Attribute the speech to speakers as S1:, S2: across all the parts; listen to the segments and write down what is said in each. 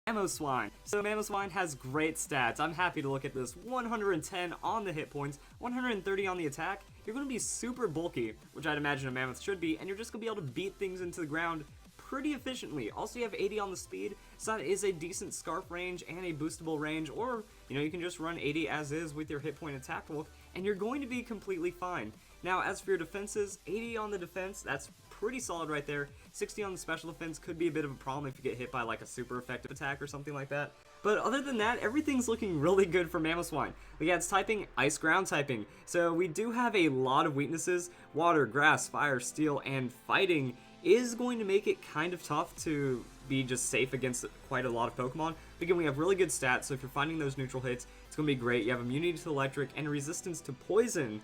S1: Mamoswine. So Mamoswine has great stats. I'm happy to look at this. 110 on the hit points, 130 on the attack. You're going to be super bulky, which I'd imagine a mammoth should be, and you're just going to be able to beat things into the ground pretty efficiently. Also, you have 80 on the speed, so that is a decent scarf range and a boostable range, or, you can just run 80 as is with your hit point attack bulk, and you're going to be completely fine. Now, as for your defenses, 80 on the defense, that's pretty solid right there. 60 on the special defense could be a bit of a problem if you get hit by like a super effective attack or something like that. But other than that, everything's looking really good for Mamoswine. We got its typing, ice ground typing. So we do have a lot of weaknesses. Water, grass, fire, steel, and fighting is going to make it kind of tough to be just safe against quite a lot of Pokemon. But again, we have really good stats, so if you're finding those neutral hits, it's going to be great. You have immunity to electric and resistance to poison.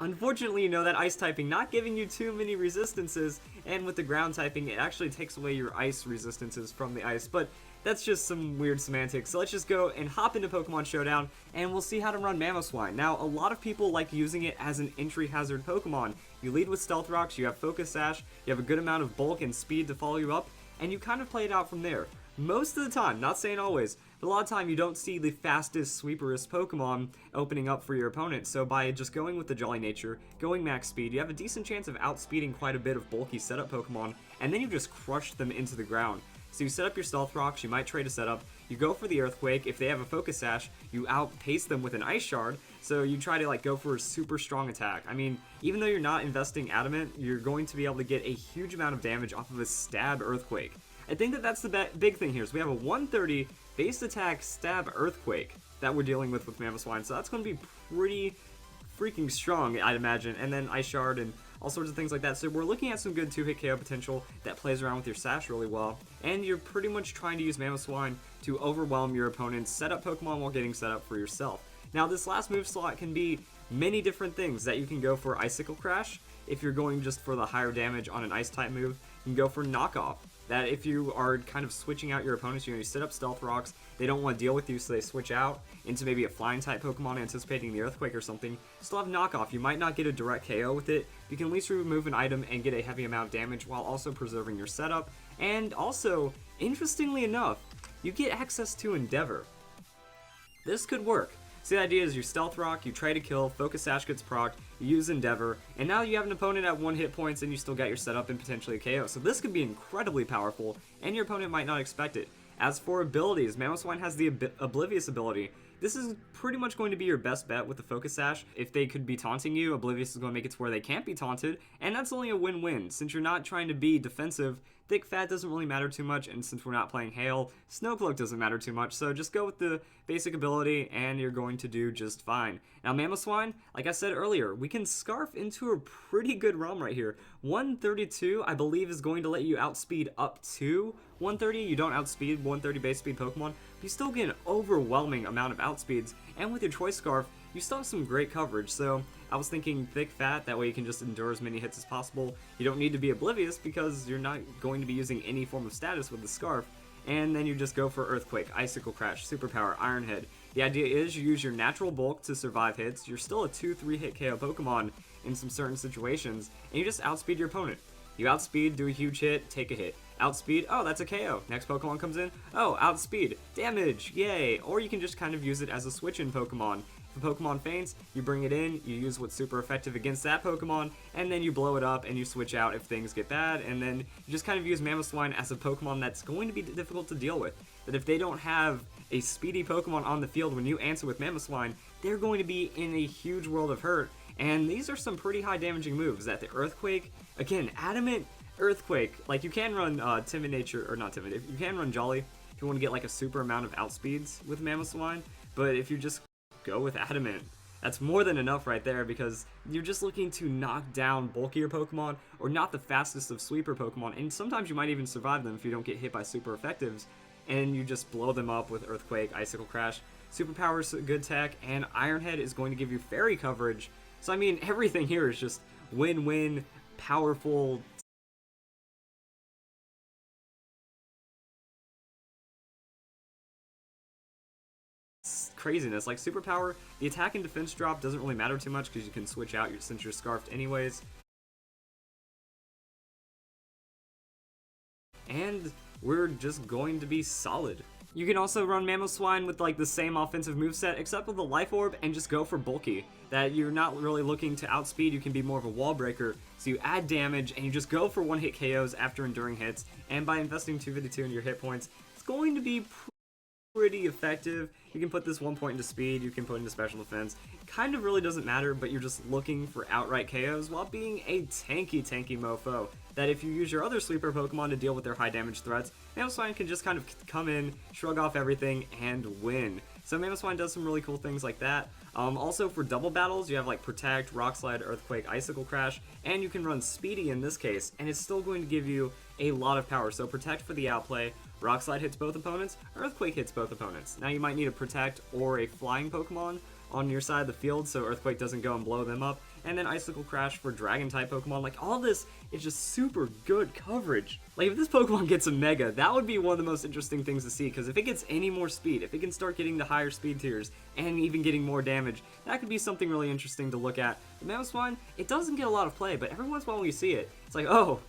S1: Unfortunately, that ice typing not giving you too many resistances, and with the ground typing, it actually takes away your ice resistances from the ice, but that's just some weird semantics. So let's just go and hop into Pokemon Showdown, and we'll see how to run Mamoswine. Now, a lot of people like using it as an entry hazard Pokemon. You lead with Stealth Rocks, you have Focus Sash, you have a good amount of bulk and speed to follow you up, and you kind of play it out from there. Most of the time, not saying always, but a lot of time you don't see the fastest, sweeperest Pokemon opening up for your opponent, so by just going with the Jolly Nature, going max speed, you have a decent chance of outspeeding quite a bit of bulky setup Pokemon, and then you just crush them into the ground. So you set up your Stealth Rocks, you might trade a setup, you go for the Earthquake, if they have a Focus Sash, you outpace them with an Ice Shard, so you try to go for a super strong attack. I mean, even though you're not investing Adamant, you're going to be able to get a huge amount of damage off of a Stab Earthquake. I think that that's the big thing here. So we have a 130 base attack Stab Earthquake that we're dealing with Mamoswine, so that's going to be pretty freaking strong, I'd imagine, and then Ice Shard and all sorts of things like that. So we're looking at some good 2-hit KO potential that plays around with your Sash really well, and you're pretty much trying to use Mamoswine to overwhelm your opponent's setup Pokemon while getting set up for yourself. Now, this last move slot can be many different things that you can go for. Icicle Crash, if you're going just for the higher damage on an Ice-type move. You can go for Knockoff, that if you are kind of switching out your opponents, you set up Stealth Rocks, they don't want to deal with you, so they switch out into maybe a Flying type Pokemon anticipating the Earthquake or something. Still have Knockoff, you might not get a direct KO with it, but you can at least remove an item and get a heavy amount of damage while also preserving your setup. And also, interestingly enough, you get access to Endeavor. This could work. So the idea is you Stealth Rock, you trade a kill, Focus Sash gets procced, you use Endeavor, and now you have an opponent at 1 hit points and you still got your setup and potentially a KO. So this could be incredibly powerful, and your opponent might not expect it. As for abilities, Mamoswine has the Oblivious ability. This is pretty much going to be your best bet with the Focus Sash. If they could be taunting you, Oblivious is going to make it to where they can't be taunted, and that's only a win-win. Since you're not trying to be defensive, Thick Fat doesn't really matter too much, and since we're not playing Hail, Snowcloak doesn't matter too much, so just go with the basic ability, and you're going to do just fine. Now, Mamoswine, like I said earlier, we can Scarf into a pretty good realm right here. 132, I believe, is going to let you outspeed up to 130. You don't outspeed 130 base speed Pokemon, but you still get an overwhelming amount of outspeeds, and with your Choice Scarf, you still have some great coverage. So I was thinking Thick Fat, that way you can just endure as many hits as possible. You don't need to be Oblivious because you're not going to be using any form of status with the Scarf, and then you just go for Earthquake, Icicle Crash, Superpower, Iron Head. The idea is you use your natural bulk to survive hits. You're still a 2-3 hit KO Pokemon in some certain situations, and you just outspeed your opponent. You outspeed, do a huge hit, take a hit. Outspeed, oh, that's a KO. Next Pokemon comes in, oh, outspeed, damage, yay. Or you can just kind of use it as a switch-in Pokemon. If a Pokemon faints, you bring it in, you use what's super effective against that Pokemon, and then you blow it up and you switch out if things get bad, and then you just kind of use Mamoswine as a Pokemon that's going to be difficult to deal with. That if they don't have a speedy Pokemon on the field when you answer with Mamoswine, they're going to be in a huge world of hurt. And these are some pretty high damaging moves. That the Earthquake, again, Adamant Earthquake, like you can run Timid Nature, or not Timid, you can run Jolly if you want to get like a super amount of outspeeds with Mamoswine, but if you just go with Adamant, that's more than enough right there, because you're just looking to knock down bulkier Pokemon or not the fastest of sweeper Pokemon, and sometimes you might even survive them if you don't get hit by super effectives, and you just blow them up with Earthquake, Icicle Crash. Superpower is good tech, and Iron Head is going to give you fairy coverage. So I mean, everything here is just win-win, powerful, craziness. Like Superpower, the attack and defense drop doesn't really matter too much because you can switch out since you're Scarfed anyways. And we're just going to be solid. You can also run Mamoswine with like the same offensive moveset, except with the Life Orb, and just go for bulky. That you're not really looking to outspeed, you can be more of a wall breaker, so you add damage, and you just go for one-hit KOs after enduring hits, and by investing 252 into your hit points, it's going to be pretty effective. You can put this 1 point into speed, you can put into special defense. Kind of really doesn't matter, but you're just looking for outright KOs while being a tanky mofo. That if you use your other sleeper Pokemon to deal with their high damage threats, Mamoswine can just kind of come in, shrug off everything, and win. So Mamoswine does some really cool things like that. Also for double battles, you have like Protect, Rock Slide, Earthquake, Icicle Crash, and you can run Speedy in this case, and it's still going to give you a lot of power. So Protect for the outplay, Rock Slide hits both opponents, Earthquake hits both opponents. Now you might need a Protect or a Flying Pokemon on your side of the field so Earthquake doesn't go and blow them up, and then Icicle Crash for Dragon-type Pokemon. Like, all this is just super good coverage. Like, if this Pokemon gets a Mega, that would be one of the most interesting things to see, because if it gets any more speed, if it can start getting to higher speed tiers, and even getting more damage, that could be something really interesting to look at. The Mamoswine, it doesn't get a lot of play, but every once in a while when you see it, it's like, oh,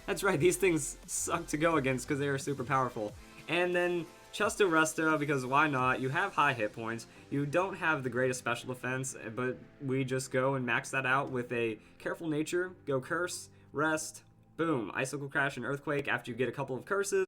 S1: that's right, these things suck to go against because they are super powerful. And then Chusto Resta, because why not? You have high hit points. You don't have the greatest special defense, but we just go and max that out with a Careful Nature, go Curse, Rest, boom, Icicle Crash and Earthquake after you get a couple of curses.